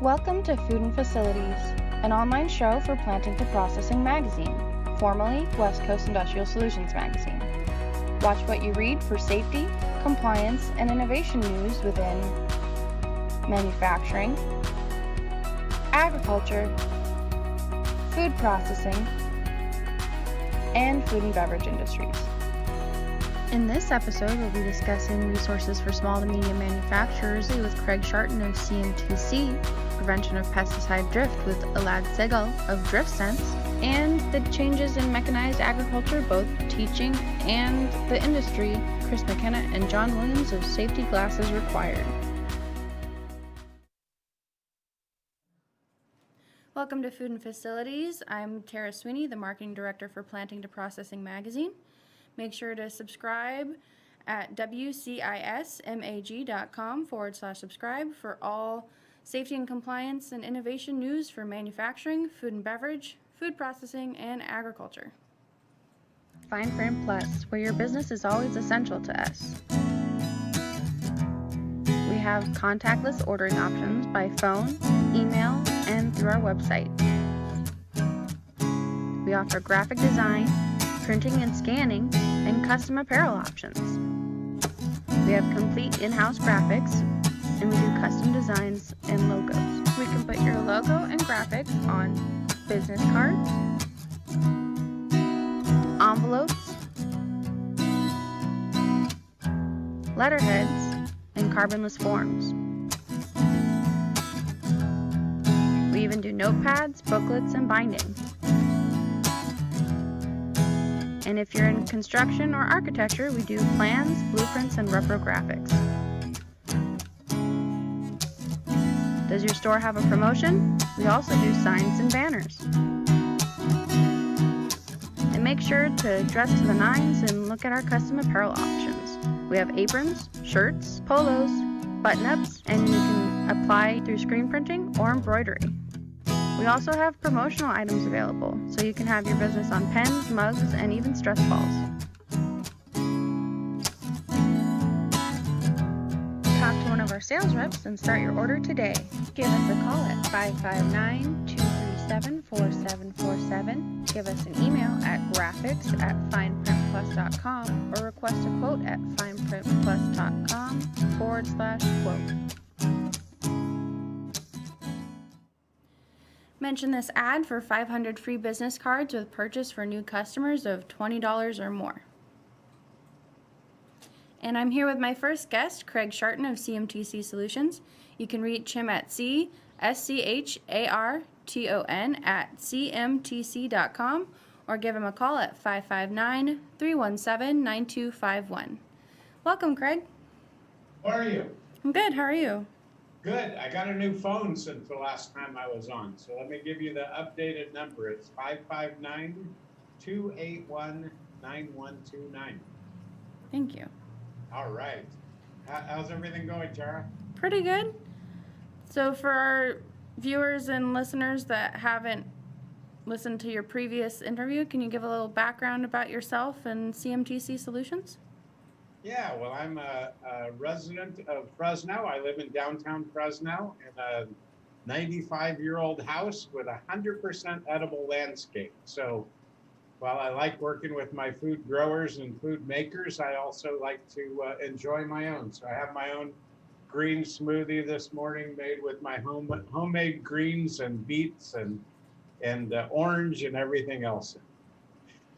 Welcome to Food and Facilities, an online show for Planting to Processing Magazine, formerly West Coast Industrial Solutions Magazine. Watch what you read for safety, compliance, and innovation news within manufacturing, agriculture, food processing, and food and beverage industries. In this episode, we'll be discussing resources for small to medium manufacturers with Craig Scharton of CMTC, prevention of pesticide drift with Elad Segal of DriftSense, and the changes in mechanized agriculture, both teaching and the industry, Chris McKenna and John Williams of Safety Glasses Required. Welcome to Food and Facilities. I'm Tara Sweeney, the Marketing Director for Planting to Processing Magazine. Make sure to subscribe at wcismag.com/subscribe for all safety and compliance and innovation news for manufacturing, food and beverage, food processing, and agriculture. Fine Print Plus, where your business is always essential to us. We have contactless ordering options by phone, email, and through our website. We offer graphic design, printing and scanning, and custom apparel options. We have complete in-house graphics, and we do custom designs and logos. We can put your logo and graphics on business cards, envelopes, letterheads, and carbonless forms. We even do notepads, booklets, and binding. And if you're in construction or architecture, we do plans, blueprints, and reprographics. Does your store have a promotion? We also do signs and banners. And make sure to dress to the nines and look at our custom apparel options. We have aprons, shirts, polos, button-ups, and you can apply through screen printing or embroidery. We also have promotional items available, so you can have your business on pens, mugs, and even stress balls. Talk to one of our sales reps and start your order today. Give us a call at 559-237-4747. Give us an email at graphics@fineprintplus.com or request a quote at fineprintplus.com/quote. Mention this ad for 500 free business cards with purchase for new customers of $20 or more. And I'm here with my first guest, Craig Scharton of CMTC Solutions. You can reach him at CSCHARTON@cmtc.com or give him a call at 559-317-9251. Welcome, Craig. How are you? I'm good. How are you? Good. I got a new phone since the last time I was on. So let me give you the updated number. It's 559-281-9129. Thank you. All right. How's everything going, Tara? Pretty good. So for our viewers and listeners that haven't listened to your previous interview, can you give a little background about yourself and CMTC Solutions? Yeah, well, I'm a resident of Fresno. I live in downtown Fresno in a 95-year-old house with 100% edible landscape. So while I like working with my food growers and food makers, I also like to enjoy my own. So I have my own green smoothie this morning made with my homemade greens and beets and orange and everything else.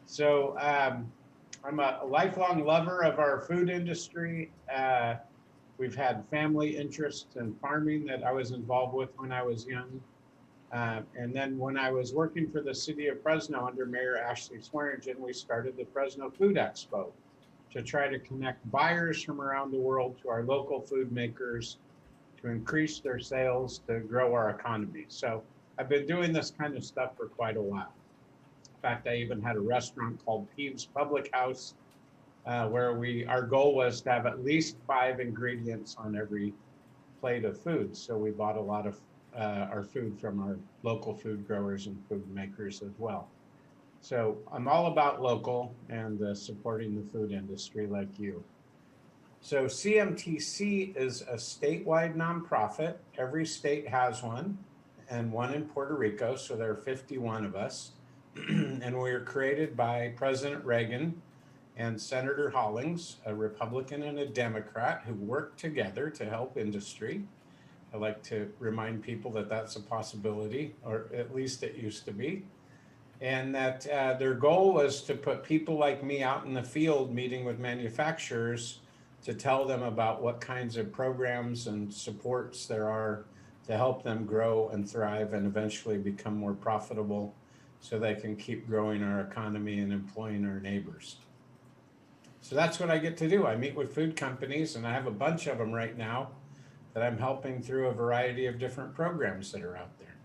So I'm a lifelong lover of our food industry. We've had family interests in farming that I was involved with when I was young. And then when I was working for the city of Fresno under Mayor Ashley Swearingen, we started the Fresno Food Expo to try to connect buyers from around the world to our local food makers to increase their sales, to grow our economy. So I've been doing this kind of stuff for quite a while. In fact, I even had a restaurant called Peeves Public House, where our goal was to have at least 5 ingredients on every plate of food. So we bought a lot of our food from our local food growers and food makers as well. So I'm all about local and supporting the food industry like you. So CMTC is a statewide nonprofit. Every state has one, and one in Puerto Rico. So there are 51 of us. And we were created by President Reagan and Senator Hollings, a Republican and a Democrat, who worked together to help industry. I like to remind people that that's a possibility, or at least it used to be. And that their goal was to put people like me out in the field meeting with manufacturers to tell them about what kinds of programs and supports there are to help them grow and thrive and eventually become more profitable so they can keep growing our economy and employing our neighbors. So that's what I get to do. I meet with food companies, and I have a bunch of them right now that I'm helping through a variety of different programs that are out there.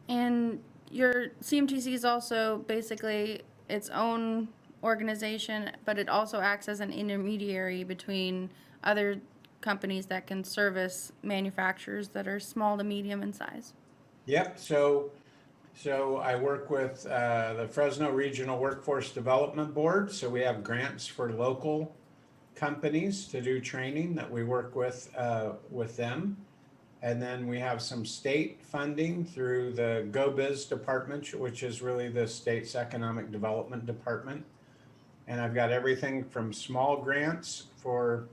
And your CMTC is also basically its own organization, but it also acts as an intermediary between other companies that can service manufacturers that are small to medium in size. Yep. So I work with the Fresno Regional Workforce Development Board. So we have grants for local companies to do training that we work with them. And then we have some state funding through the GoBiz department, which is really the state's economic development department. And I've got everything from small grants for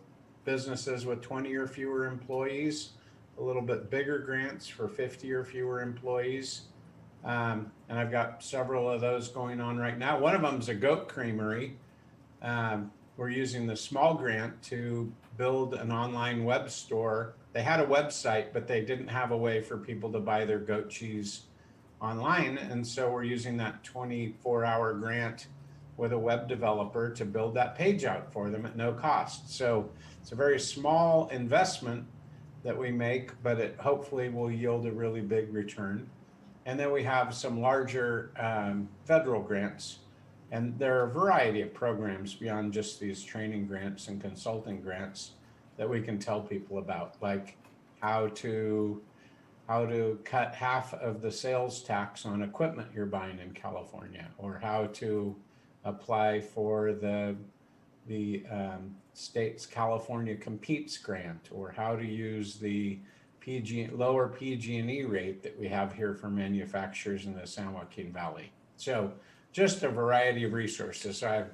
businesses with 20 or fewer employees, a little bit bigger grants for 50 or fewer employees. And I've got several of those going on right now. One of them is a goat creamery. We're using the small grant to build an online web store. They had a website, but they didn't have a way for people to buy their goat cheese online. And so we're using that 24-hour grant with a web developer to build that page out for them at no cost. So it's a very small investment that we make, but it hopefully will yield a really big return. And then we have some larger federal grants. And there are a variety of programs beyond just these training grants and consulting grants that we can tell people about, like how to cut half of the sales tax on equipment you're buying in California, or how to apply for the state's California Competes grant, or how to use the lower PG&E rate that we have here for manufacturers in the San Joaquin Valley. So just a variety of resources. So I have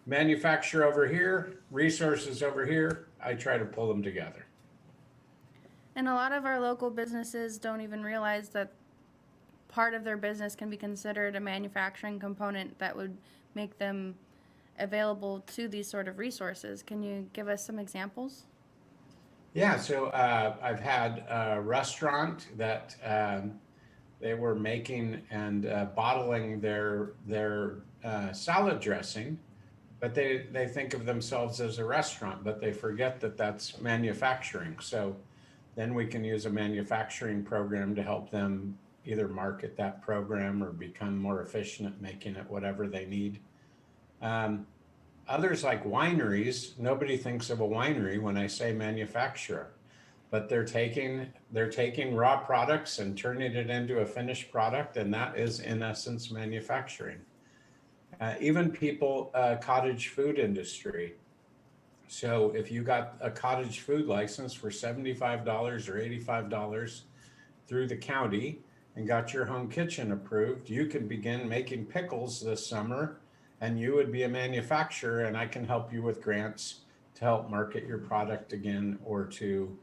manufacturer over here, resources over here. I try to pull them together. And a lot of our local businesses don't even realize that part of their business can be considered a manufacturing component that would make them available to these sort of resources. Can you give us some examples? Yeah, so I've had a restaurant that they were making and bottling their salad dressing, but they think of themselves as a restaurant, but they forget that that's manufacturing. So then we can use a manufacturing program to help them either market that program or become more efficient at making it whatever they need. Others like wineries, nobody thinks of a winery when I say manufacturer, but they're taking raw products and turning it into a finished product, and that is in essence manufacturing. Even people, cottage food industry. So if you got a cottage food license for $75 or $85 through the county and got your home kitchen approved, you can begin making pickles this summer, and you would be a manufacturer, and I can help you with grants to help market your product again, or to,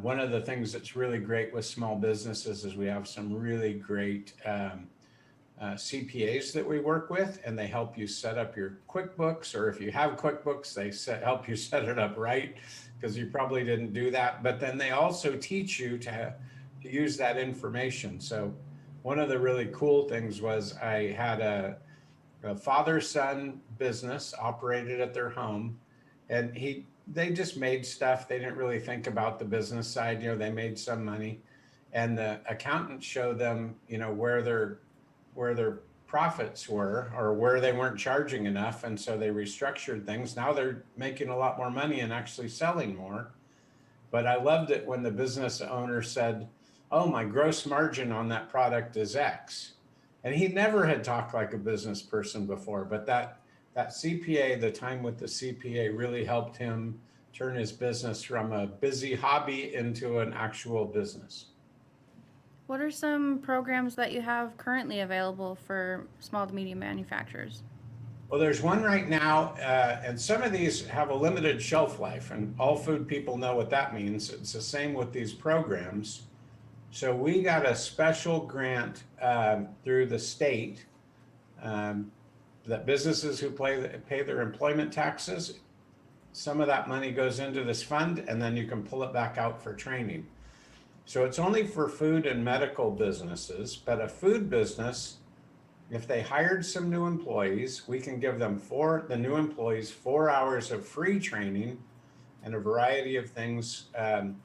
one of the things that's really great with small businesses is we have some really great CPAs that we work with, and they help you set up your QuickBooks, or if you have QuickBooks, they help you set it up right, because you probably didn't do that. But then they also teach you to use that information. So one of the really cool things was I had a father-son business operated at their home, and they just made stuff. They didn't really think about the business side. They made some money, and the accountant showed them, where their profits were, or where they weren't charging enough. And so they restructured things. Now they're making a lot more money and actually selling more. But I loved it when the business owner said, "Oh, my gross margin on that product is X." And he never had talked like a business person before, but that that CPA, the time with the CPA really helped him turn his business from a busy hobby into an actual business. What are some programs that you have currently available for small to medium manufacturers? Well, there's one right now, and some of these have a limited shelf life, and all food people know what that means. It's the same with these programs. So we got a special grant through the state um, that businesses who pay their employment taxes, some of that money goes into this fund, and then you can pull it back out for training. So it's only for food and medical businesses, but a food business, if they hired some new employees, we can give them the new employees 4 hours of free training and a variety of things,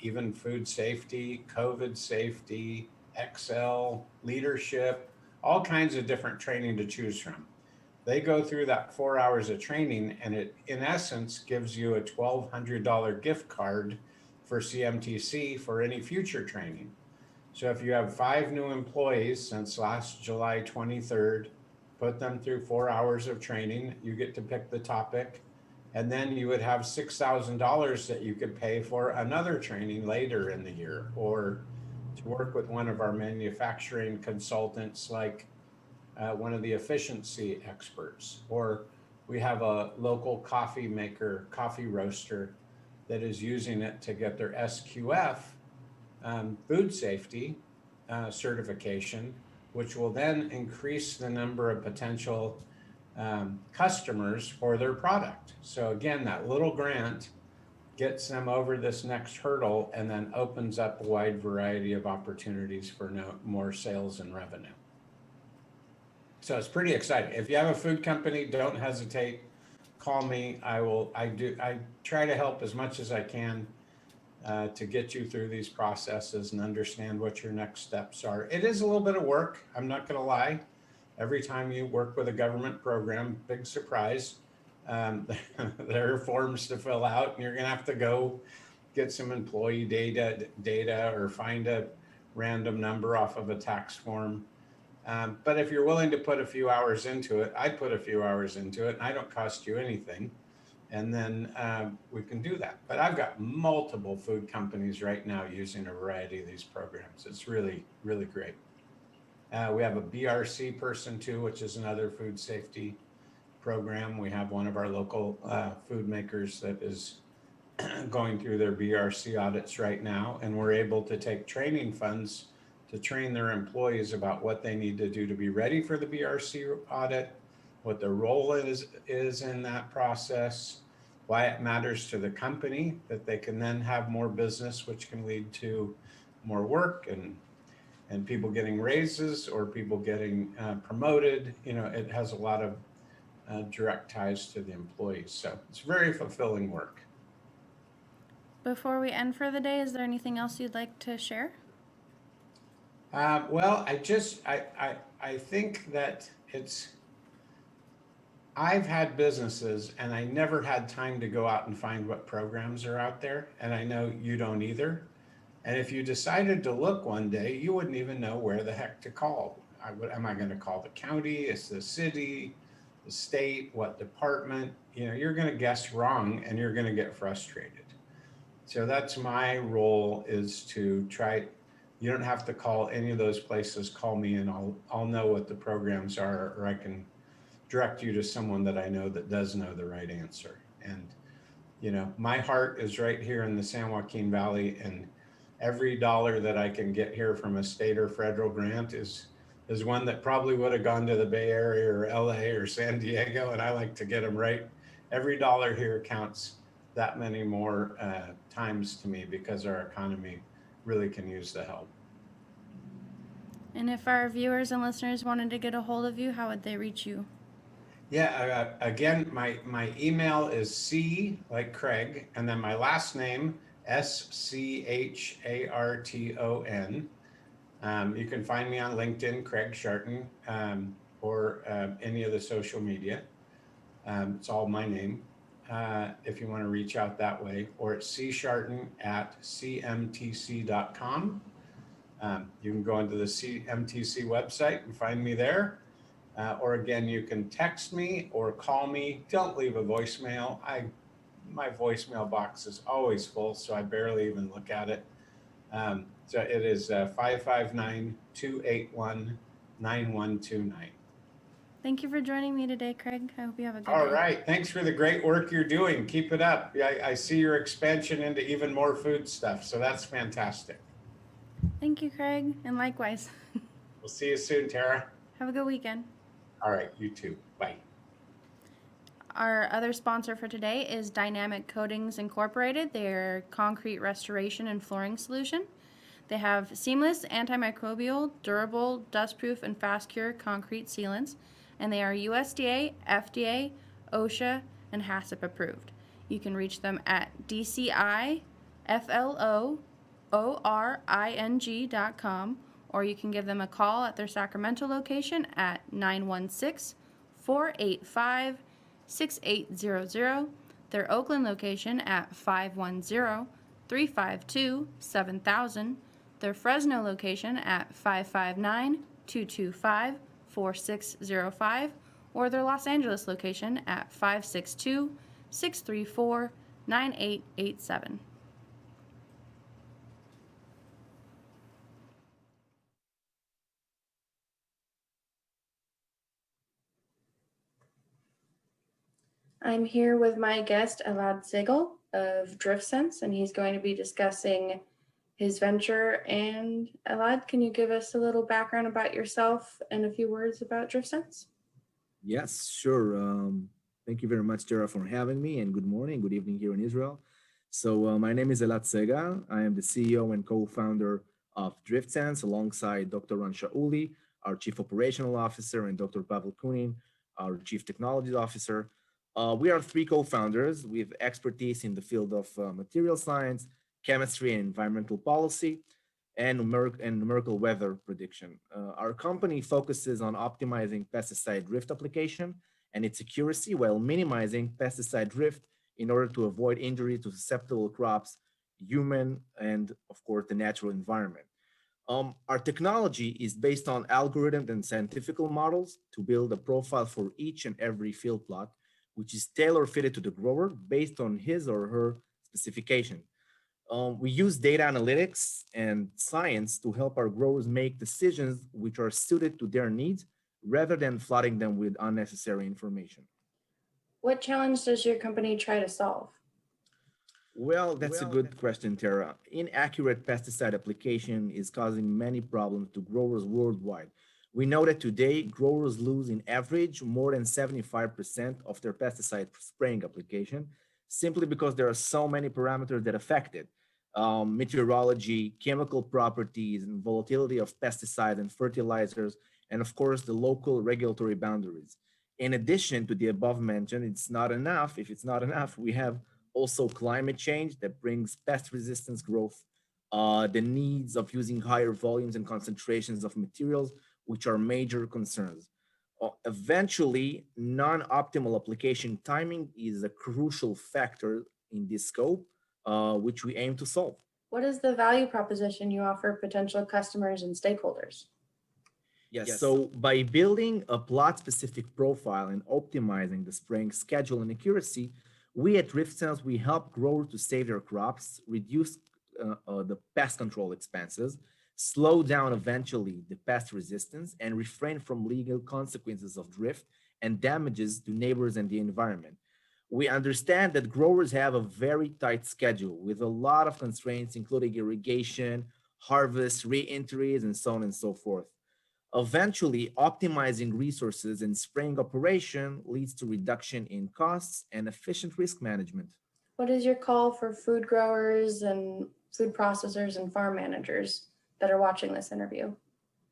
even food safety, COVID safety, Excel, leadership, all kinds of different training to choose from. They go through that 4 hours of training, and it, in essence, gives you a $1,200 gift card for CMTC for any future training. So if you have 5 new employees since last July 23rd, put them through 4 hours of training, you get to pick the topic, and then you would have $6,000 that you could pay for another training later in the year, or to work with one of our manufacturing consultants, like one of the efficiency experts, or we have a local coffee maker, coffee roaster, that is using it to get their SQF food safety certification, which will then increase the number of potential customers for their product. So again, that little grant gets them over this next hurdle and then opens up a wide variety of opportunities for more sales and revenue. So it's pretty exciting. If you have a food company, don't hesitate. Call me. I try to help as much as I can to get you through these processes and understand what your next steps are. It is a little bit of work. I'm not going to lie. Every time you work with a government program, big surprise, there are forms to fill out, and you're going to have to go get some employee data or find a random number off of a tax form. But if you're willing to put a few hours into it, I put a few hours into it, and I don't cost you anything. And then we can do that. But I've got multiple food companies right now using a variety of these programs. It's really, really great. We have a BRC person too, which is another food safety program. We have one of our local food makers that is going through their BRC audits right now, and we're able to take training funds to train their employees about what they need to do to be ready for the BRC audit, what their role is in that process, why it matters to the company, that they can then have more business, which can lead to more work and people getting raises or people getting promoted. You know, it has a lot of direct ties to the employees. So it's very fulfilling work. Before we end for the day, is there anything else you'd like to share? Well, I think that I've had businesses and I never had time to go out and find what programs are out there. And I know you don't either. And if you decided to look one day, you wouldn't even know where the heck to call. Am I going to call the county? It's the city, the state, what department? You know, you're going to guess wrong and you're going to get frustrated. So that's my role, is to try. You don't have to call any of those places. Call me and I'll know what the programs are, or I can direct you to someone that I know that does know the right answer. And, you know, my heart is right here in the San Joaquin Valley, and every dollar that I can get here from a state or federal grant is one that probably would have gone to the Bay Area or LA or San Diego, and I like to get them right. Every dollar here counts that many more times to me, because our economy really can use the help. And if our viewers and listeners wanted to get a hold of you, how would they reach you? Yeah, again, my email is C like Craig, and then my last name, Scharton. You can find me on LinkedIn, Craig Scharton, or any of the social media. It's all my name. If you want to reach out that way, or it's cSharton@cmtc.com. You can go into the CMTC website and find me there. Or again, you can text me or call me. Don't leave a voicemail. My voicemail box is always full, so I barely even look at it. So it is 559 Thank you for joining me today, Craig. I hope you have a good All day. right. Thanks for the great work you're doing. Keep it up. I see your expansion into even more food stuff. So that's fantastic. Thank you, Craig, and likewise. We'll see you soon, Tara. Have a good weekend. All right. You too. Bye. Our other sponsor for today is Dynamic Coatings Incorporated. They're concrete restoration and flooring solution. They have seamless, antimicrobial, durable, dustproof, and fast cure concrete sealants, and they are USDA, FDA, OSHA, and HACCP approved. You can reach them at DCIFLOORING.com, or you can give them a call at their Sacramento location at 916-485-6800, their Oakland location at 510-352-7000, their Fresno location at 559-225-4605, or their Los Angeles location at 562-634-9887. I'm here with my guest, Elad Sigel of DriftSense, and he's going to be discussing his venture. And Elad, can you give us a little background about yourself and a few words about DriftSense? Yes, sure. Thank you very much, Tara, for having me, and good morning, good evening here in Israel. So my name is Elad Sega. I am the CEO and co-founder of DriftSense alongside Dr. Ran Shauli, our Chief Operational Officer, and Dr. Pavel Kunin, our Chief Technology Officer. We are three co-founders with expertise in the field of material science, chemistry, and environmental policy, and numerical weather prediction. Our company focuses on optimizing pesticide drift application and its accuracy while minimizing pesticide drift in order to avoid injury to susceptible crops, human, and of course, the natural environment. Our technology is based on algorithms and scientific models to build a profile for each and every field plot, which is tailor-fitted to the grower based on his or her specification. We use data analytics and science to help our growers make decisions which are suited to their needs rather than flooding them with unnecessary information. What challenge does your company try to solve? Well, that's a good question, Tara. Inaccurate pesticide application is causing many problems to growers worldwide. We know that today growers lose in average more than 75% of their pesticide spraying application simply because there are so many parameters that affect it. Meteorology, chemical properties, and volatility of pesticides and fertilizers, and of course, the local regulatory boundaries. In addition to the above mentioned, it's not enough. If it's not enough, we have also climate change that brings pest resistance growth, the needs of using higher volumes and concentrations of materials, which are major concerns. Eventually, non-optimal application timing is a crucial factor in this scope, which we aim to solve. What is the value proposition you offer potential customers and stakeholders? Yes, so by building a plot-specific profile and optimizing the spraying schedule and accuracy, we at DriftSense, we help growers to save their crops, reduce the pest control expenses, slow down eventually the pest resistance, and refrain from legal consequences of drift and damages to neighbors and the environment. We understand that growers have a very tight schedule with a lot of constraints, including irrigation, harvest, re-entries, and so on and so forth. Eventually, optimizing resources and spraying operation leads to reduction in costs and efficient risk management. What is your call for food growers and food processors and farm managers that are watching this interview?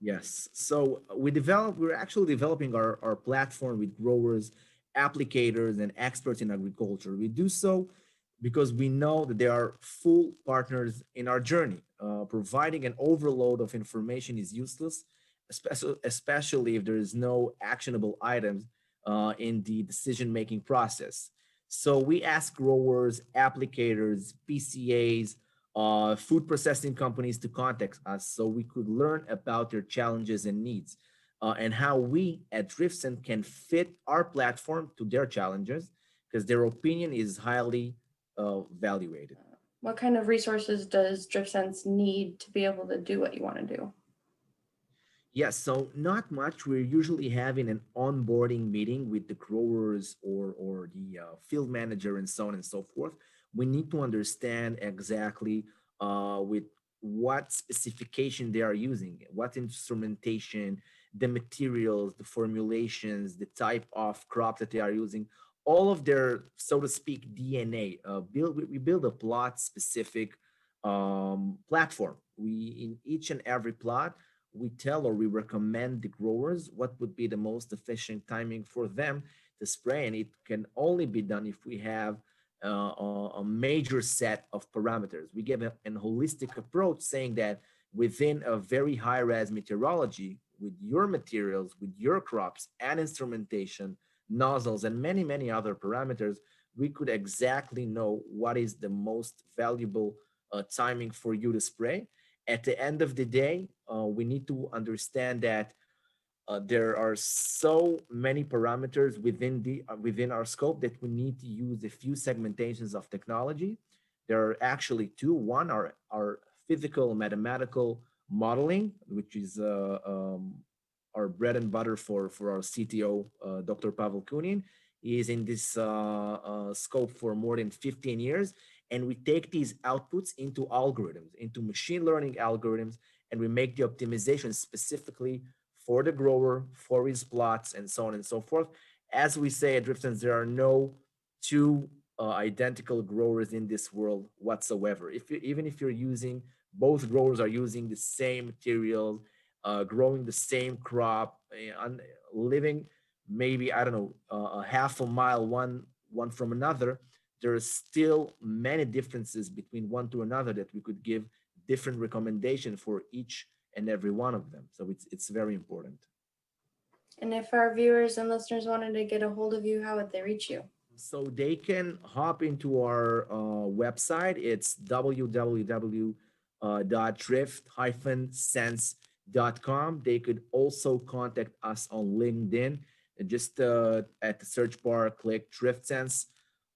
Yes, so we're actually developing our platform with growers, applicators, and experts in agriculture. We do so because we know that they are full partners in our journey. Providing an overload of information is useless, especially if there is no actionable items in the decision-making process. So we ask growers, applicators, PCAs, food processing companies to contact us so we could learn about their challenges and needs. and how we at DriftSense can fit our platform to their challenges, because their opinion is highly valuated. What kind of resources does DriftSense need to be able to do what you want to do? Yes, so not much. We're usually having an onboarding meeting with the growers or the field manager and so on and so forth. We need to understand exactly with what specification they are using, what instrumentation, the materials, the formulations, the type of crop that they are using, all of their, so to speak, DNA. We build a plot specific platform. We, in each and every plot, we tell or we recommend the growers what would be the most efficient timing for them to spray. And it can only be done if we have a major set of parameters. We give an holistic approach saying that within a very high res meteorology, with your materials, with your crops and instrumentation, nozzles, and many, many other parameters, we could exactly know what is the most valuable timing for you to spray. At the end of the day, we need to understand that there are so many parameters within our scope that we need to use a few segmentations of technology. There are actually two. One are our physical mathematical modeling, which is our bread and butter for our CTO, Dr. Pavel Kunin. He is in this scope for more than 15 years. And we take these outputs into algorithms, into machine learning algorithms, and we make the optimization specifically for the grower, for his plots, and so on and so forth. As we say at DriftSense, there are no two identical growers in this world whatsoever. Even if you're using, both growers are using the same materials, growing the same crop, living maybe, I don't know, a half a mile one from another, there are still many differences between one to another that we could give different recommendation for each and every one of them. So it's very important. And if our viewers and listeners wanted to get a hold of you, how would they reach you? So they can hop into our website. It's www.drift-sense.com. They could also contact us on LinkedIn. Just at the search bar, click DriftSense.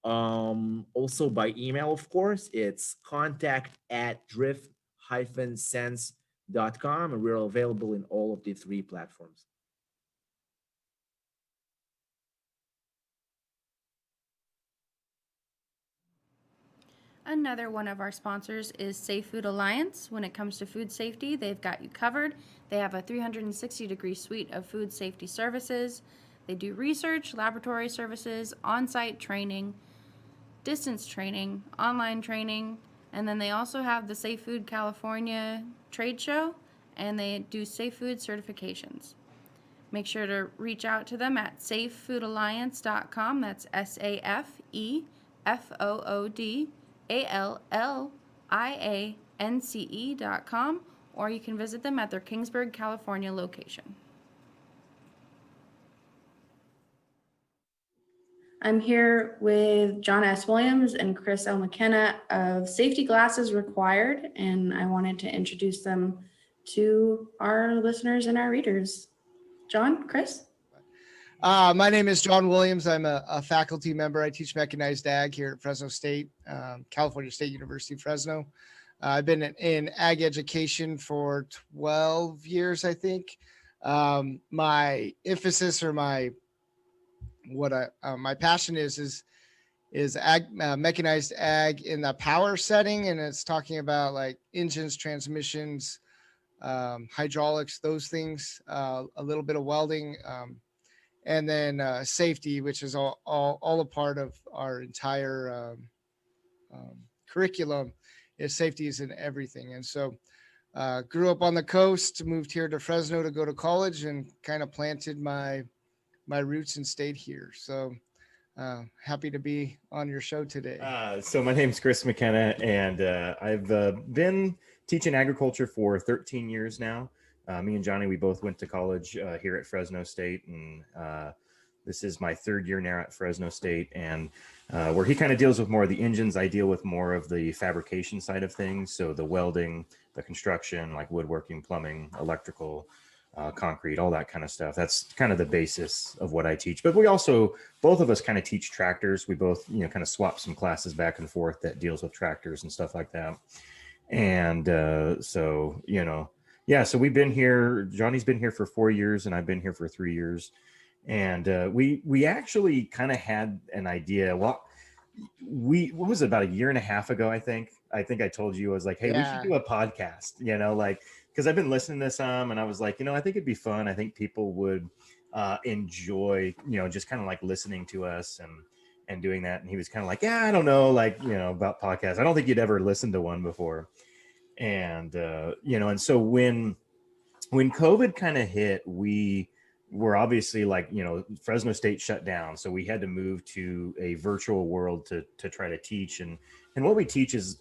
Also by email, of course, it's contact@drift-sense.com, and we're available in all of the three platforms. Another one of our sponsors is Safe Food Alliance. When it comes to food safety, they've got you covered. They have a 360-degree suite of food safety services. They do research, laboratory services, on-site training, distance training, online training, and then they also have the Safe Food California trade show, and they do safe food certifications. Make sure to reach out to them at safefoodalliance.com. That's SAFEFOODALLIANCE.com, or you can visit them at their Kingsburg, California location. I'm here with John S. Williams and Chris L. McKenna of Safety Glasses Required, and I wanted to introduce them to our listeners and our readers. John, Chris? My name is John Williams. I'm a faculty member. I teach mechanized ag here at Fresno State, California State University, Fresno. I've been in ag education for 12 years, I think. My emphasis or my passion is ag, mechanized ag in the power setting, and it's talking about like engines, transmissions, hydraulics, those things, a little bit of welding, and then safety, which is all a part of our entire curriculum. Is safety is in everything. And so grew up on the coast, moved here to Fresno to go to college, and kind of planted my roots and stayed here. So happy to be on your show today. So my name's Chris McKenna, and I've been teaching agriculture for 13 years now. Me and Johnny, we both went to college here at Fresno State, and this is my third year now at Fresno State. And where he kind of deals with more of the engines, I deal with more of the fabrication side of things. So the welding, the construction, like woodworking, plumbing, electrical, concrete, all that kind of stuff. That's kind of the basis of what I teach. But we also, both of us kind of teach tractors. We both, kind of swap some classes back and forth that deals with tractors and stuff like that. And so, yeah, so we've been here. Johnny's been here for 4 years and I've been here for 3 years. And we actually kind of had an idea. Well, what was it, about a year and a half ago, I think I told you, I was like, hey, we should do a podcast, because I've been listening to some and I was like, I think it'd be fun. I think people would enjoy, just kind of like listening to us and doing that. And he was kind of like, yeah, I don't know, about podcasts. I don't think you'd ever listened to one before. And, and so when COVID kind of hit, we were obviously Fresno State shut down. So we had to move to a virtual world to try to teach. And what we teach is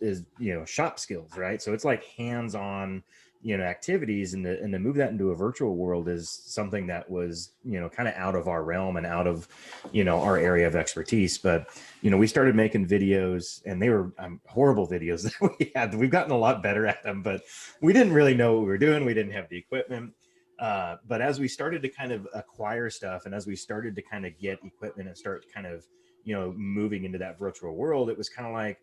shop skills, right? So it's like hands-on, activities, and to move that into a virtual world is something that was, kind of out of our realm and out of, our area of expertise. But, we started making videos, and they were horrible videos that we had. We've gotten a lot better at them, but we didn't really know what we were doing. We didn't have the equipment. But as we started to kind of acquire stuff, and as we started to kind of get equipment and start kind of, moving into that virtual world, it was kind of like,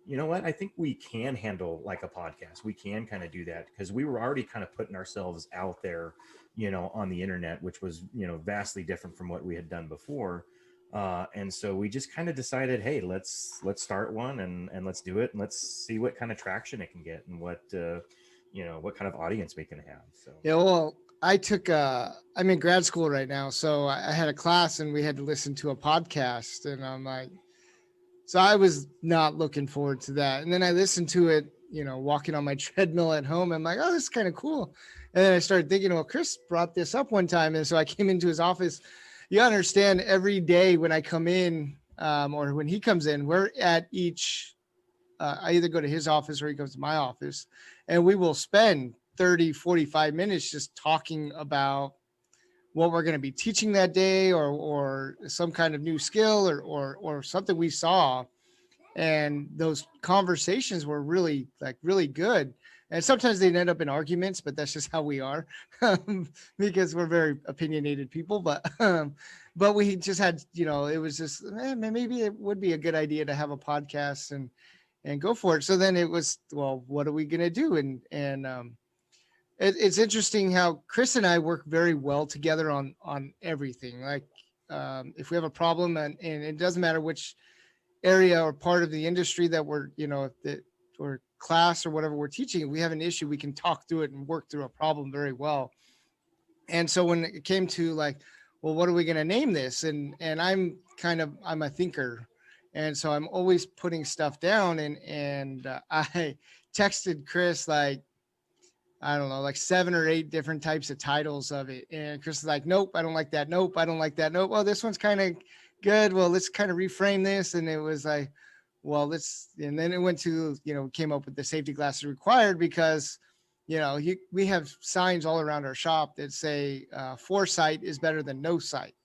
you know what, I think we can handle like a podcast. We can kind of do that, because we were already kind of putting ourselves out there, on the internet, which was, vastly different from what we had done before. And so we just kind of decided, hey, let's start one and let's do it. And let's see what kind of traction it can get, and what kind of audience we can have. So, Yeah, well, I'm in grad school right now. So I had a class and we had to listen to a podcast, and I'm like, so I was not looking forward to that. And then I listened to it, walking on my treadmill at home. I'm like, oh, this is kind of cool. And then I started thinking, well, Chris brought this up one time. And so I came into his office. You understand, every day when I come in, or when he comes in, we're at each, I either go to his office or he comes to my office, and we will spend 30, 45 minutes just talking about what we're going to be teaching that day, or some kind of new skill, or something we saw. And those conversations were really good. And sometimes they'd end up in arguments, but that's just how we are, because we're very opinionated people. But we just had, it was just, maybe it would be a good idea to have a podcast and go for it. So then it was, well, what are we going to do? And it's interesting how Chris and I work very well together on everything. Like, if we have a problem, and it doesn't matter which area or part of the industry that we're, or class or whatever we're teaching, if we have an issue, we can talk through it and work through a problem very well. And so when it came to like, well, what are we going to name this? And I'm a thinker. And so I'm always putting stuff down, and I texted Chris, like, I don't know, like 7 or 8 different types of titles of it. And Chris is like, nope, I don't like that. Nope, I don't like that. Nope. Well, this one's kind of good. Well, let's kind of reframe this. And it was like, well, and then it went to, came up with the safety glasses required, because, we have signs all around our shop that say foresight is better than no sight.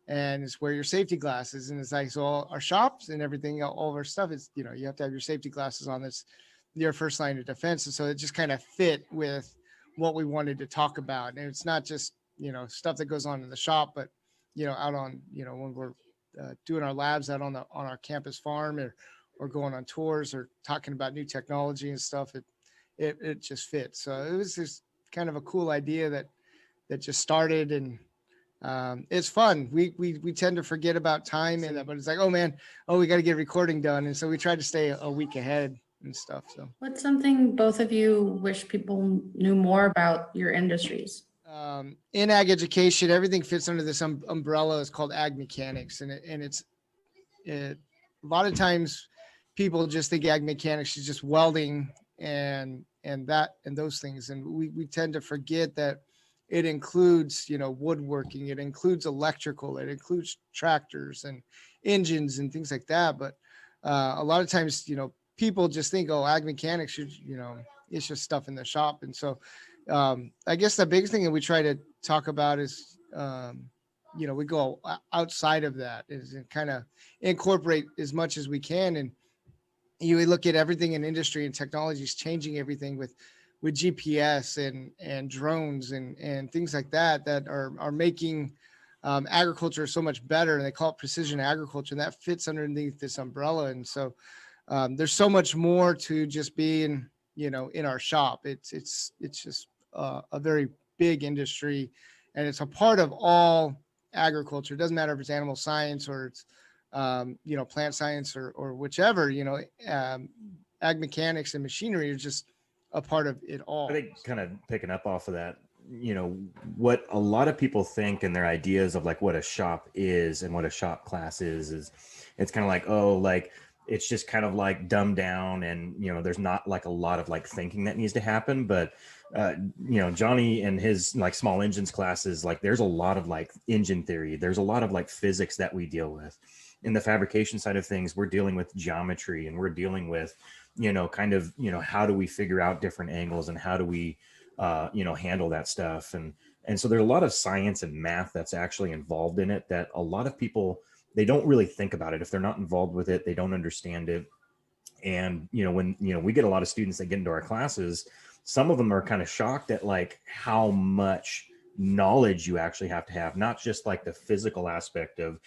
And it's wear your safety glasses. And it's like, so all our shops and everything, all of our stuff is, you have to have your safety glasses on. That's your first line of defense. And so it just kind of fit with what we wanted to talk about. And it's not just, stuff that goes on in the shop, but, out on, when we're doing our labs out on our campus farm, or going on tours, or talking about new technology and stuff, it just fits. So it was just kind of a cool idea that just started, and it's fun. We tend to forget about time, but it's like, we got to get recording done. And so we try to stay a week ahead and stuff. So what's something both of you wish people knew more about your industries? In ag education, everything fits under this umbrella. It's called ag mechanics. And it's a lot of times people just think ag mechanics is just welding and those things. And we tend to forget that it includes, woodworking, it includes electrical, it includes tractors and engines and things like that. But a lot of times, people just think, oh, ag mechanics, it's just stuff in the shop. And so I guess the biggest thing that we try to talk about is, we go outside of that, is kind of incorporate as much as we can. And you look at everything in industry, and technology is changing everything with with GPS and drones and things like that are making agriculture so much better, and they call it precision agriculture, and that fits underneath this umbrella. And so there's so much more to just being, in our shop. It's just a very big industry, and it's a part of all agriculture. It doesn't matter if it's animal science or it's plant science or whichever. Ag mechanics and machinery are just a part of it all. I think kind of picking up off of that, what a lot of people think and their ideas of like what a shop is and what a shop class is it's kind of like, oh, like it's just kind of like dumbed down, and there's not like a lot of like thinking that needs to happen. But Johnny and his like small engines classes, like there's a lot of like engine theory, there's a lot of like physics that we deal with. In the fabrication side of things, we're dealing with geometry, and we're dealing with kind of how do we figure out different angles, and how do we handle that stuff. And so there's a lot of science and math that's actually involved in it that a lot of people, they don't really think about it. If they're not involved with it, they don't understand it. And when we get a lot of students that get into our classes, some of them are kind of shocked at like how much knowledge you actually have to have, not just like the physical aspect of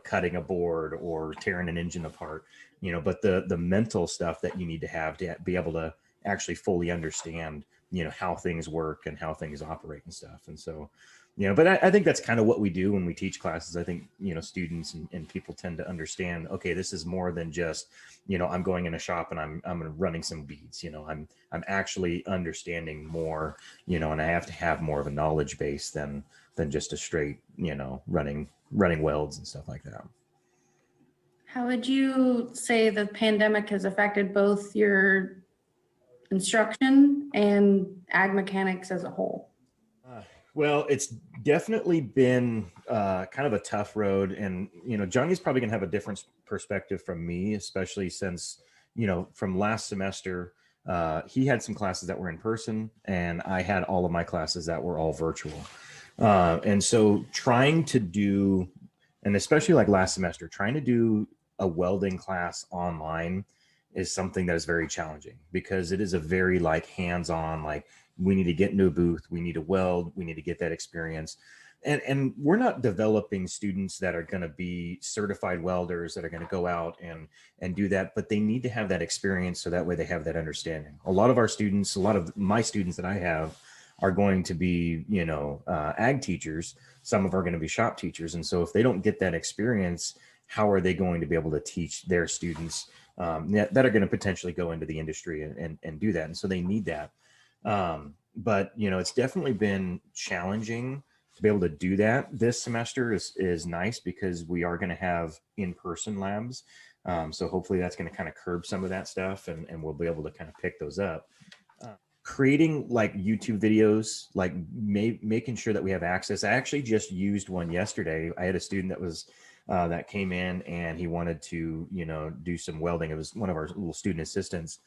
cutting a board or tearing an engine apart, but the mental stuff that you need to have to be able to actually fully understand how things work and how things operate and stuff. And so but I think that's kind of what we do when we teach classes. I think students and people tend to understand, okay, this is more than just I'm going in a shop and I'm running some beads. I'm actually understanding more, and I have to have more of a knowledge base than just a straight running welds and stuff like that. How would you say the pandemic has affected both your instruction and ag mechanics as a whole? Well, it's definitely been kind of a tough road. And, Johnny's probably going to have a different perspective from me, especially since, from last semester, he had some classes that were in person, and I had all of my classes that were all virtual. And so trying to do, and especially like last semester, trying to do a welding class online is something that is very challenging, because it is a very like hands-on, like we need to get into a booth, we need to weld, we need to get that experience. And we're not developing students that are going to be certified welders that are going to go out and do that, but they need to have that experience so that way they have that understanding. A lot of our students, a lot of my students that I have are going to be, ag teachers. Some of them are going to be shop teachers. And so if they don't get that experience, how are they going to be able to teach their students that are going to potentially go into the industry and do that? And so they need that. But, it's definitely been challenging to be able to do that. This semester is nice because we are going to have in-person labs. So hopefully that's going to kind of curb some of that stuff, and we'll be able to kind of pick those up. Creating like YouTube videos, like making sure that we have access. I actually just used one yesterday. I had a student that came in, and he wanted to, do some welding. It was one of our little student assistants,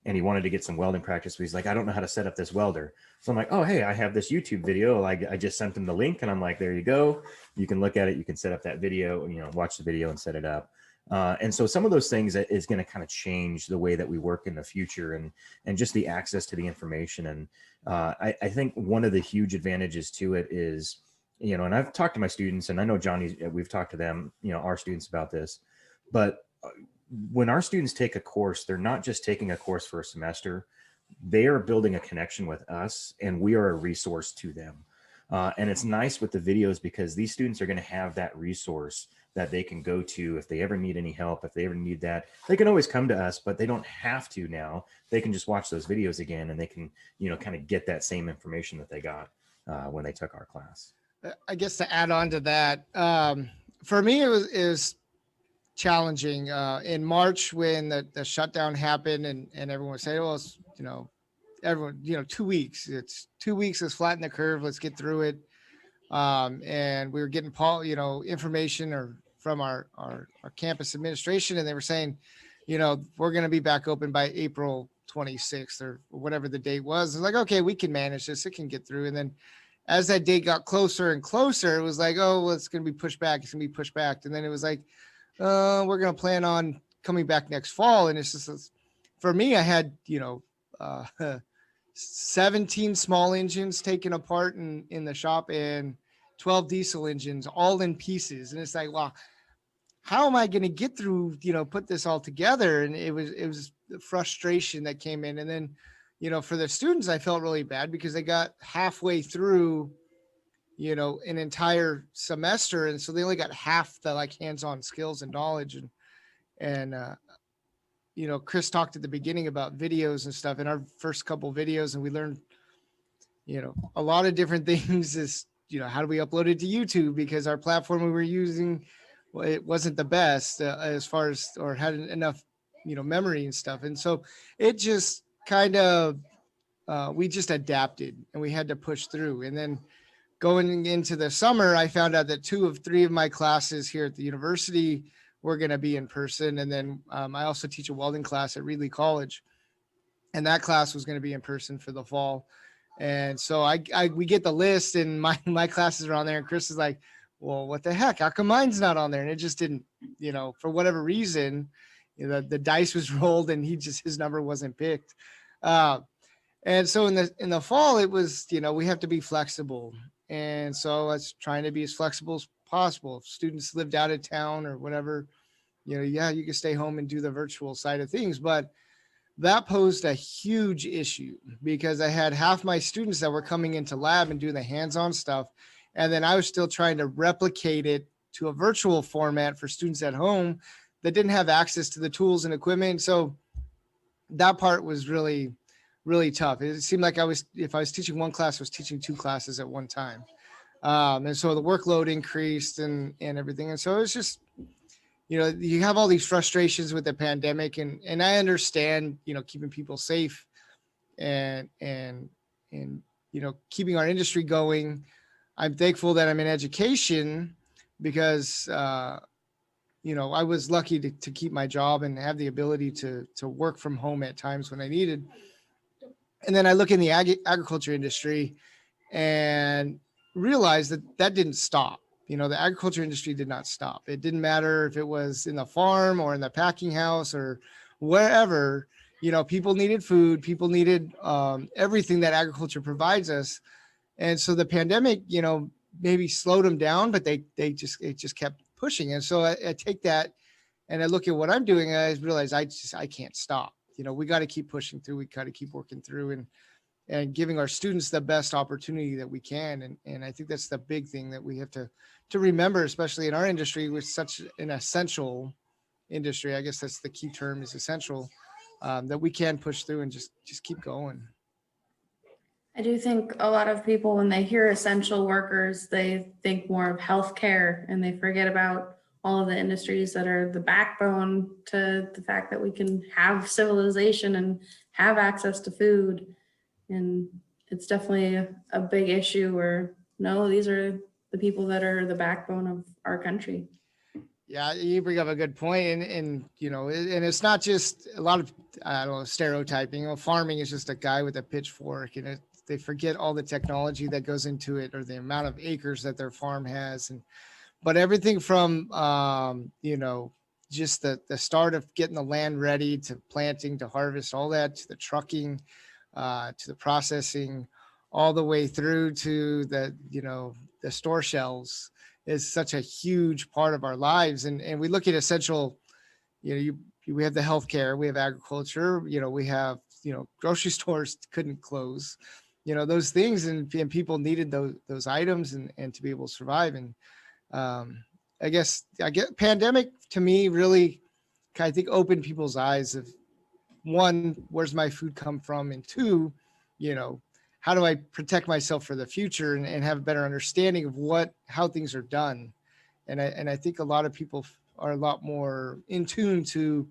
and he wanted to get some welding practice, but he's like, I don't know how to set up this welder. So I'm like, oh, hey, I have this YouTube video. I just sent him the link, and I'm like, there you go. You can look at it. You can set up that video, watch the video and set it up. And so some of those things is going to kind of change the way that we work in the future, and just the access to the information. And I think one of the huge advantages to it is, and I've talked to my students, and I know Johnny, we've talked to them, our students about this, but when our students take a course, they're not just taking a course for a semester. They are building a connection with us, and we are a resource to them. And it's nice with the videos because these students are going to have that resource that they can go to if they ever need any help. If they ever need that, they can always come to us, but they don't have to now. They can just watch those videos again, and they can, kind of get that same information that they got when they took our class. I guess to add on to that, for me, it was challenging in March when the shutdown happened, and everyone would say, well, it's, everyone, 2 weeks, it's 2 weeks, let's flatten the curve, let's get through it. And we were getting information from our campus administration, and they were saying, we're going to be back open by April 26th or whatever the date was. It's like, okay, we can manage this, it can get through. And then as that date got closer and closer, it was like, oh, well, it's going to be pushed back. It's going to be pushed back. And then it was like, we're going to plan on coming back next fall. And it's just, for me, I had, 17 small engines taken apart in the shop and 12 diesel engines all in pieces. And it's like, wow, how am I going to get through, put this all together? And it was the frustration that came in. And then, for the students, I felt really bad because they got halfway through, an entire semester. And so they only got half the like hands-on skills and knowledge. And Chris talked at the beginning about videos and stuff in our first couple of videos. And we learned, a lot of different things is, how do we upload it to YouTube? Because our platform we were using, well, it wasn't the best as far as, or hadn't enough, memory and stuff. And so it just kind of, we just adapted and we had to push through. And then going into the summer, I found out that 2 of 3 of my classes here at the university were going to be in person. And then I also teach a welding class at Reedley College, and that class was going to be in person for the fall. And so we get the list and my classes are on there, and Chris is like, well, what the heck? How come mine's not on there? And it just didn't, for whatever reason, the dice was rolled and his number wasn't picked. And so in the fall, it was, we have to be flexible. And so I was trying to be as flexible as possible. If students lived out of town or whatever, you can stay home and do the virtual side of things. But that posed a huge issue because I had half my students that were coming into lab and doing the hands-on stuff. And then I was still trying to replicate it to a virtual format for students at home that didn't have access to the tools and equipment. So that part was really, really tough. It seemed like if I was teaching one class, I was teaching 2 classes at one time. And so the workload increased and everything. And so it's just, you have all these frustrations with the pandemic, and I understand, keeping people safe and keeping our industry going. I'm thankful that I'm in education because, I was lucky to keep my job and have the ability to work from home at times when I needed. And then I look in the agriculture industry and realize that didn't stop. The agriculture industry did not stop. It didn't matter if it was in the farm or in the packing house or wherever, people needed food, people needed everything that agriculture provides us. And so the pandemic, maybe slowed them down, but it just kept pushing. And so I take that and I look at what I'm doing and I realize I can't stop. We got to keep pushing through. We got to keep working through and giving our students the best opportunity that we can. And I think that's the big thing that we have to remember, especially in our industry, with such an essential industry. I guess that's the key term, is essential, that we can push through and just keep going. I do think a lot of people, when they hear essential workers, they think more of healthcare and they forget about all of the industries that are the backbone to the fact that we can have civilization and have access to food. And it's definitely a big issue where, no, these are the people that are the backbone of our country. Yeah, you bring up a good point. And it's not just a lot of, stereotyping. Farming is just a guy with a pitchfork, and they forget all the technology that goes into it, or the amount of acres that their farm has. But everything from, just the start of getting the land ready to planting, to harvest, all that, to the trucking, to the processing, all the way through to the store shelves is such a huge part of our lives. And we look at essential, we have the healthcare, we have agriculture, we have, grocery stores couldn't close, those things, and people needed those items and to be able to survive. And I guess pandemic to me really, I think, opened people's eyes of, 1, where's my food come from? And 2, how do I protect myself for the future and have a better understanding of how things are done? And I think a lot of people are a lot more in tune to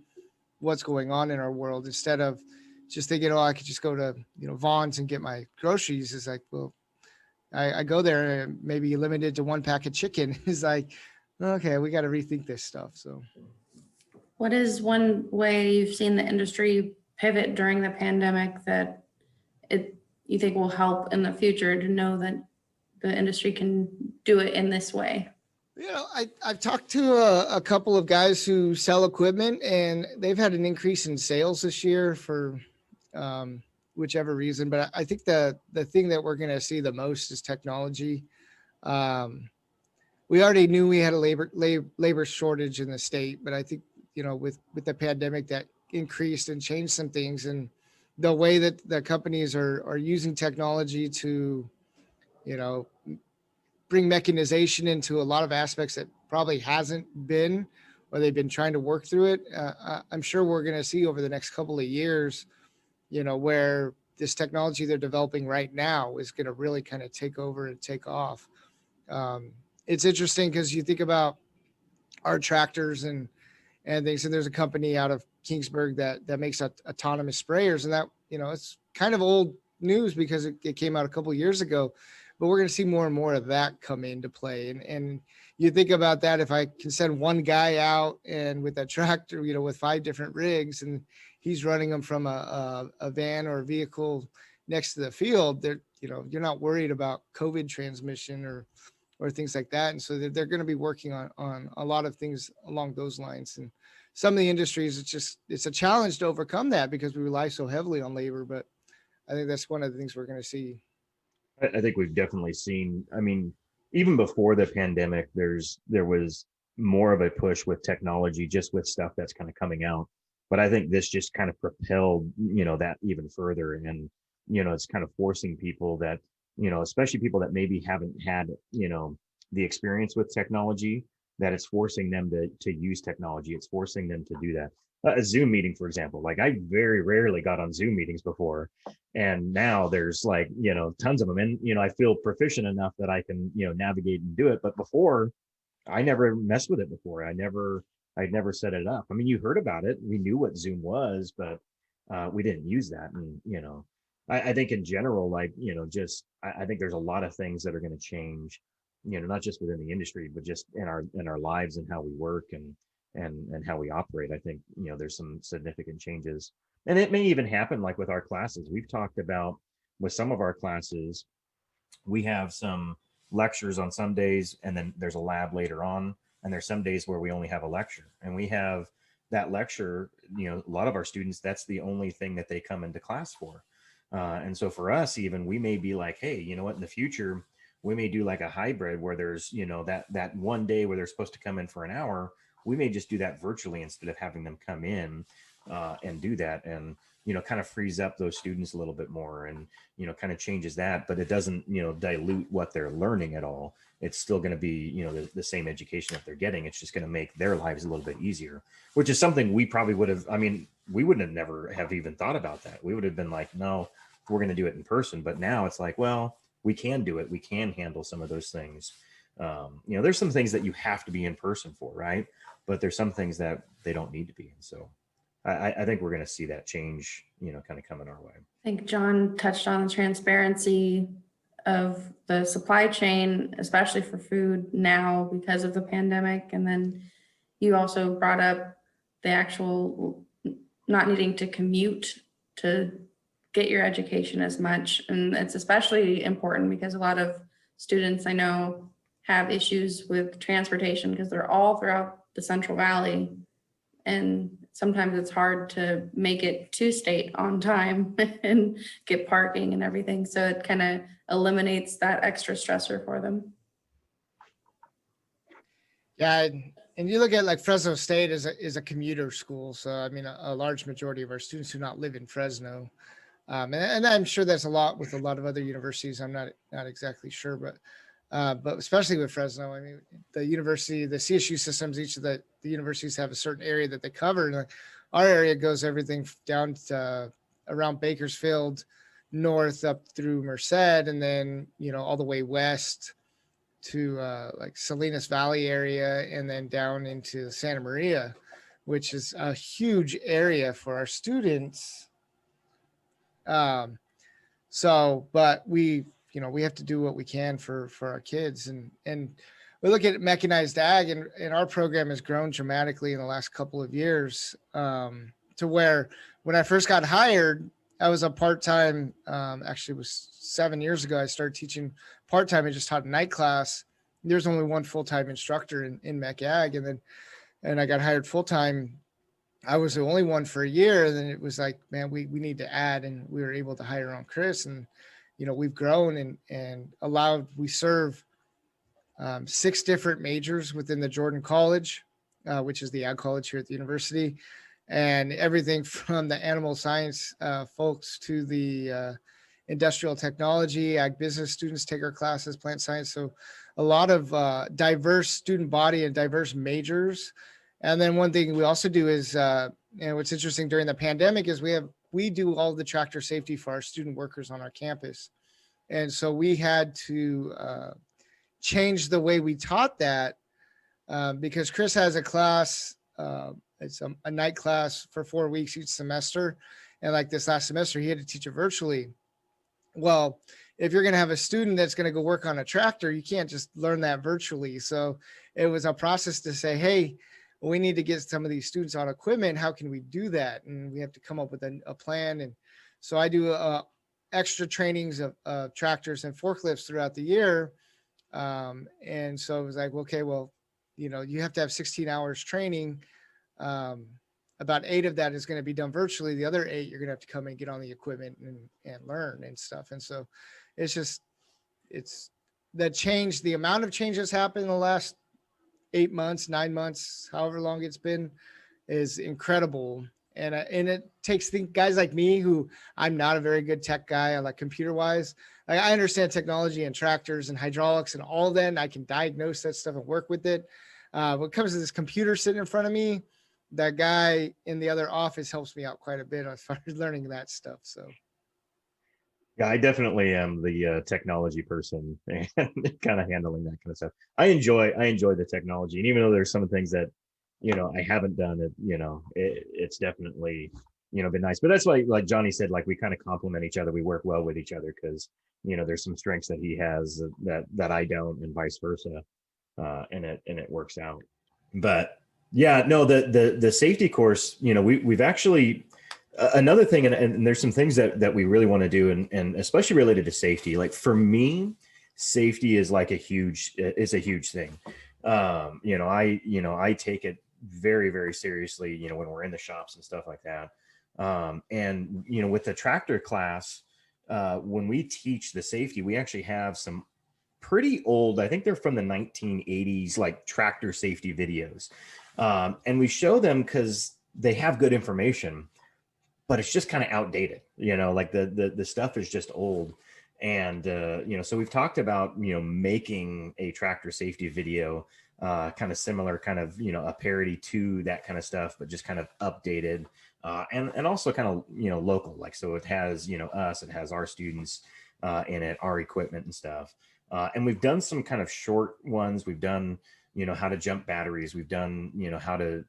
what's going on in our world, instead of just thinking, I could just go to, Vaughn's and get my groceries. It's like, well, I go there and maybe limited to 1 pack of chicken. It's like, okay, we got to rethink this stuff. So What is one way you've seen the industry pivot during the pandemic that you think will help in the future to know that the industry can do it in this way? I've talked to a couple of guys who sell equipment, and they've had an increase in sales this year whichever reason. But I think the thing that we're going to see the most is technology. We already knew we had a labor shortage in the state, but I think, with the pandemic, that increased and changed some things, and the way that the companies are using technology to, bring mechanization into a lot of aspects that probably hasn't been, or they've been trying to work through it. I'm sure we're going to see over the next couple of years, where this technology they're developing right now is going to really kind of take over and take off. It's interesting because you think about our tractors and things, and there's a company out of Kingsburg that makes autonomous sprayers, and that, it's kind of old news because it came out a couple of years ago, but we're going to see more and more of that come into play. And you think about that, if I can send one guy out and with that tractor, with 5 different rigs, and he's running them from a van or a vehicle next to the field, you're not worried about COVID transmission or things like that. And so they're going to be working on a lot of things along those lines. And some of the industries, it's a challenge to overcome that because we rely so heavily on labor. But I think that's one of the things we're going to see. I think we've definitely seen, even before the pandemic, there was more of a push with technology, just with stuff that's kind of coming out. But I think this just kind of propelled, that even further. And, it's kind of forcing people that, especially people that maybe haven't had, the experience with technology, that it's forcing them to use technology. It's forcing them to do that. A Zoom meeting, for example, like I very rarely got on Zoom meetings before. And now there's tons of them. And, I feel proficient enough that I can, navigate and do it. But before, I never messed with it before. I'd never set it up. You heard about it. We knew what Zoom was, but we didn't use that. And, I think in general, I think there's a lot of things that are going to change, not just within the industry, but just in our lives and how we work and how we operate. I think, there's some significant changes, and it may even happen like with our classes. We've talked about with some of our classes, we have some lectures on some days, and then there's a lab later on, and there's some days where we only have a lecture, and we have that lecture, a lot of our students, that's the only thing that they come into class for. And so for us, even, we may be like, hey, you know what, in the future, we may do like a hybrid where there's, that one day where they're supposed to come in for an hour, we may just do that virtually instead of having them come in and do that. And, kind of frees up those students a little bit more and, kind of changes that, but it doesn't, dilute what they're learning at all. It's still going to be, the same education that they're getting. It's just going to make their lives a little bit easier, which is something we probably would have, we wouldn't have never have even thought about that. We would have been like, no, we're going to do it in person. But now it's like, well, we can do it. We can handle some of those things. There's some things that you have to be in person for, right? But there's some things that they don't need to be. And so I think we're going to see that change, kind of coming our way. I think John touched on the transparency of the supply chain, especially for food now because of the pandemic. And then you also brought up the actual not needing to commute to get your education as much. And it's especially important because a lot of students I know have issues with transportation because they're all throughout the Central Valley. And sometimes it's hard to make it to state on time and get parking and everything. So it kind of eliminates that extra stressor for them. Yeah. And you look at like Fresno State is a commuter school. So, a large majority of our students do not live in Fresno. And I'm sure that's a lot with a lot of other universities. I'm not exactly sure, but especially with Fresno, the university, the CSU systems, each of the universities have a certain area that they cover. And our area goes everything down to around Bakersfield, north up through Merced, and then, all the way west to like Salinas Valley area, and then down into Santa Maria, which is a huge area for our students. But we have to do what we can for our kids, and we look at mechanized ag, and our program has grown dramatically in the last couple of years, to where when I first got hired, I was a part-time, actually it was 7 years ago, I started teaching part-time. I just taught a night class. There's only one full-time instructor in mech ag. And I got hired full-time I was the only one for a year. And then it was like, man, we need to add, and we were able to hire on Chris, and, we've grown and we serve 6 different majors within the Jordan College, which is the ag college here at the university, and everything from the animal science folks to the industrial technology, ag business students take our classes, plant science. So a lot of diverse student body and diverse majors. And then one thing we also do is, what's interesting during the pandemic is we do all the tractor safety for our student workers on our campus. And so we had to change the way we taught that because Chris has a class, it's a night class for 4 weeks each semester. And like this last semester, he had to teach it virtually. Well, if you're going to have a student that's going to go work on a tractor, you can't just learn that virtually. So it was a process to say, hey, we need to get some of these students on equipment. How can we do that? And we have to come up with a plan. And so I do extra trainings of tractors and forklifts throughout the year. And so it was like, okay, well, you have to have 16 hours training. About 8 of that is going to be done virtually. The other 8, you're going to have to come and get on the equipment and learn and stuff. And so it's the change, the amount of change that's happened in the last 8 months, 9 months, however long it's been, is incredible. And it takes guys like me, who I'm not a very good tech guy, like computer wise. Like, I understand technology and tractors and hydraulics and all that, and I can diagnose that stuff and work with it. When it comes to this computer sitting in front of me, that guy in the other office helps me out quite a bit as far as learning that stuff. So Yeah, I definitely am the technology person and kind of handling that kind of stuff. I enjoy the technology, and even though there's some things that I haven't done, it's definitely been nice. But that's why, like Johnny said, like we kind of complement each other. We work well with each other because there's some strengths that he has that I don't, and vice versa, and it works out. But yeah, no, the safety course, we've actually another thing, and there's some things that we really want to do, and especially related to safety. Like for me, safety is like a huge thing. I take it very, very seriously, when we're in the shops and stuff like that. And with the tractor class, when we teach the safety, we actually have some pretty old, I think they're from the 1980s, like tractor safety videos. And we show them because they have good information, but it's just kind of outdated, like the stuff is just old. And, so we've talked about, making a tractor safety video, kind of similar, kind of, a parody to that kind of stuff, but just kind of updated, and also kind of, local, like, so it has, us, it has our students, in it, our equipment and stuff. And we've done some kind of short ones. We've done, how to jump batteries. We've done, how to,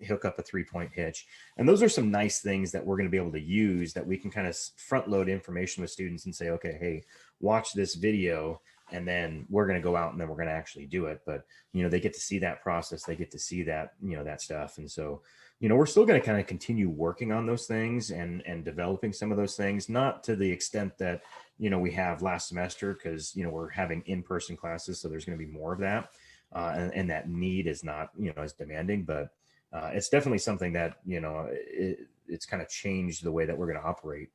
hook up a 3-point hitch. And those are some nice things that we're going to be able to use, that we can kind of front load information with students and say, okay, hey, watch this video, and then we're going to go out and then we're going to actually do it. But, they get to see that process. They get to see that, that stuff. And so, we're still going to kind of continue working on those things and developing some of those things, not to the extent that, we have last semester, because, we're having in-person classes. So there's going to be more of that. And that need is not, as demanding, but it's definitely something that, it's kind of changed the way that we're going to operate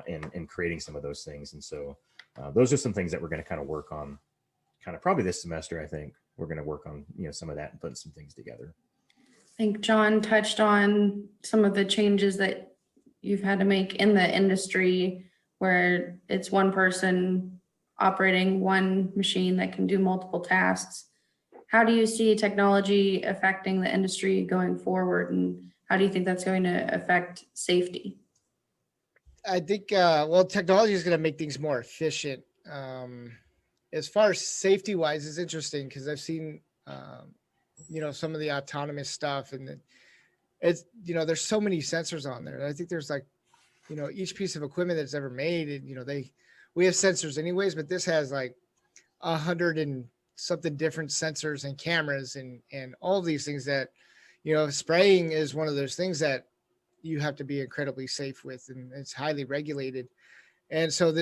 in creating some of those things. And so those are some things that we're going to kind of work on, kind of probably this semester. I think we're going to work on, some of that and put some things together. I think John touched on some of the changes that you've had to make in the industry, where it's one person operating one machine that can do multiple tasks. How do you see technology affecting the industry going forward, and how do you think that's going to affect safety? I think, technology is going to make things more efficient. As far as safety wise, it's interesting because I've seen, some of the autonomous stuff, and it's, there's so many sensors on there. I think there's like, each piece of equipment that's ever made, and, we have sensors anyways, but this has like 100 and something different sensors and cameras and all of these things that, spraying is one of those things that you have to be incredibly safe with, and it's highly regulated. And so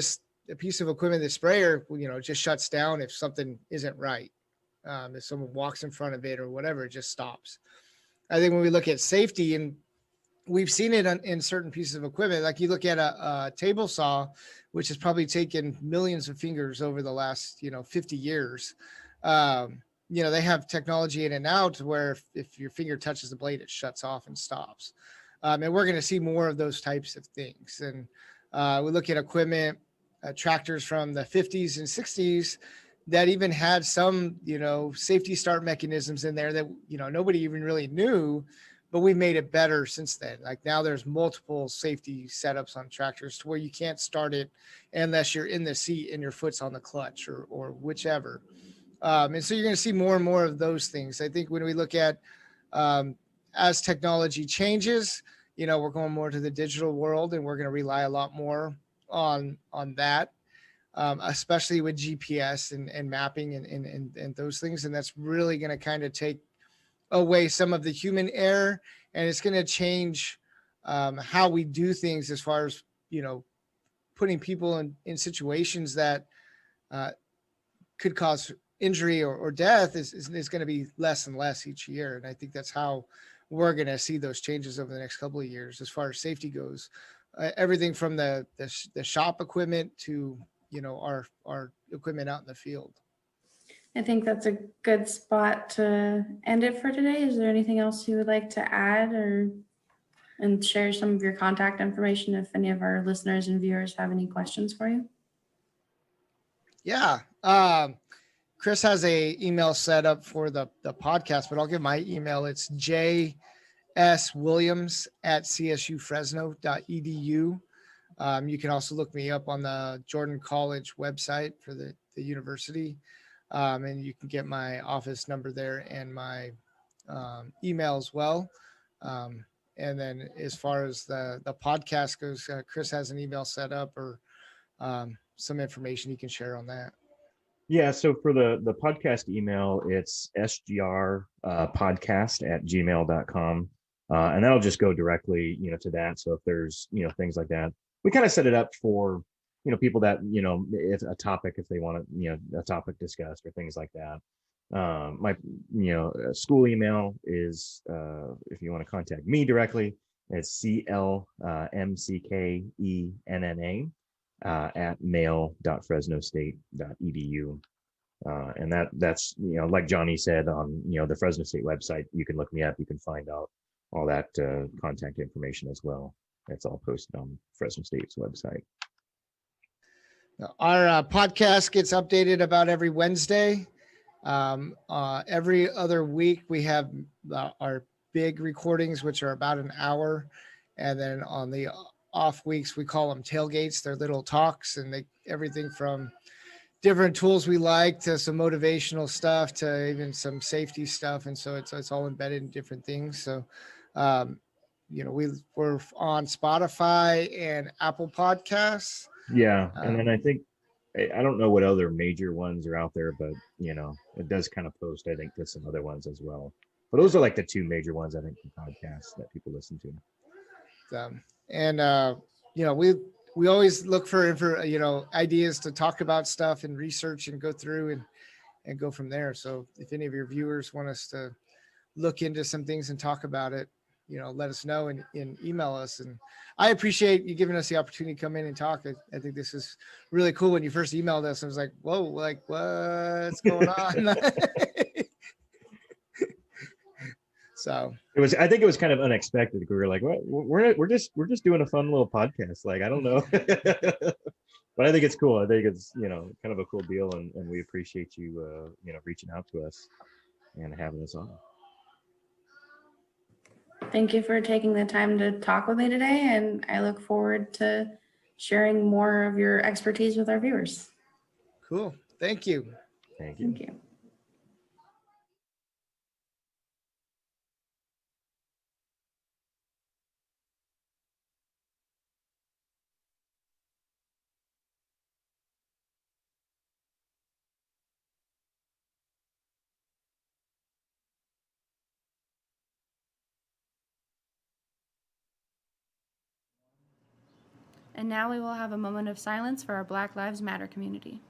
a piece of equipment, the sprayer, just shuts down if something isn't right. If someone walks in front of it or whatever, it just stops. I think when we look at safety, and we've seen it in certain pieces of equipment, like you look at a table saw, which has probably taken millions of fingers over the last, 50 years. They have technology in and out where if your finger touches the blade, it shuts off and stops. And we're going to see more of those types of things. And we look at equipment, tractors from the 50s and 60s that even had some, safety start mechanisms in there that, nobody even really knew, but we made it better since then. Like now there's multiple safety setups on tractors to where you can't start it unless you're in the seat and your foot's on the clutch or whichever. And so you're going to see more and more of those things. I think when we look at as technology changes, we're going more to the digital world, and we're going to rely a lot more on that, especially with GPS and mapping and those things. And that's really going to kind of take away some of the human error, and it's going to change how we do things as far as, putting people in situations that could cause injury or death is going to be less and less each year. And I think that's how we're going to see those changes over the next couple of years as far as safety goes. Everything from the shop equipment to, our equipment out in the field. I think that's a good spot to end it for today. Is there anything else you would like to add and share some of your contact information if any of our listeners and viewers have any questions for you? Yeah. Chris has a email set up for the podcast, but I'll give my email. It's jswilliams@csufresno.edu. You can also look me up on the Jordan College website for the university. And you can get my office number there and my email as well. And then as far as the podcast goes, Chris has an email set up or some information he can share on that. Yeah, so for the podcast email, it's sgrpodcast@gmail.com. And that'll just go directly, to that. So if there's, things like that, we kind of set it up for, people that, it's a topic, if they want to, a topic discussed or things like that. My, school email is, if you want to contact me directly, it's CLMCKENNA at mail.fresnostate.edu. And that's, like Johnny said on, the Fresno State website, you can look me up, you can find out all that contact information as well. It's all posted on Fresno State's website. Our podcast gets updated about every Wednesday. Every other week we have our big recordings, which are about an hour. And then on the off weeks, we call them tailgates. They're little talks, and everything from different tools we like to some motivational stuff to even some safety stuff. And so it's all embedded in different things. So, we're on Spotify and Apple Podcasts. Yeah. And then I think, I don't know what other major ones are out there, but, it does kind of post, I think, to some other ones as well. But those are like the two major ones, I think, for podcasts that people listen to. We always look for ideas to talk about stuff and research and go through and go from there. So if any of your viewers want us to look into some things and talk about it, let us know and email us. And I appreciate you giving us the opportunity to come in and talk. I think this is really cool. When you first emailed us, I was like, whoa, like what's going on? So I think it was kind of unexpected. We were like, what? We're just doing a fun little podcast. Like, I don't know. But I think it's cool. I think it's, kind of a cool deal. And we appreciate you, reaching out to us and having us on. Thank you for taking the time to talk with me today, and I look forward to sharing more of your expertise with our viewers. Cool. Thank you. Thank you. Thank you. And now we will have a moment of silence for our Black Lives Matter community.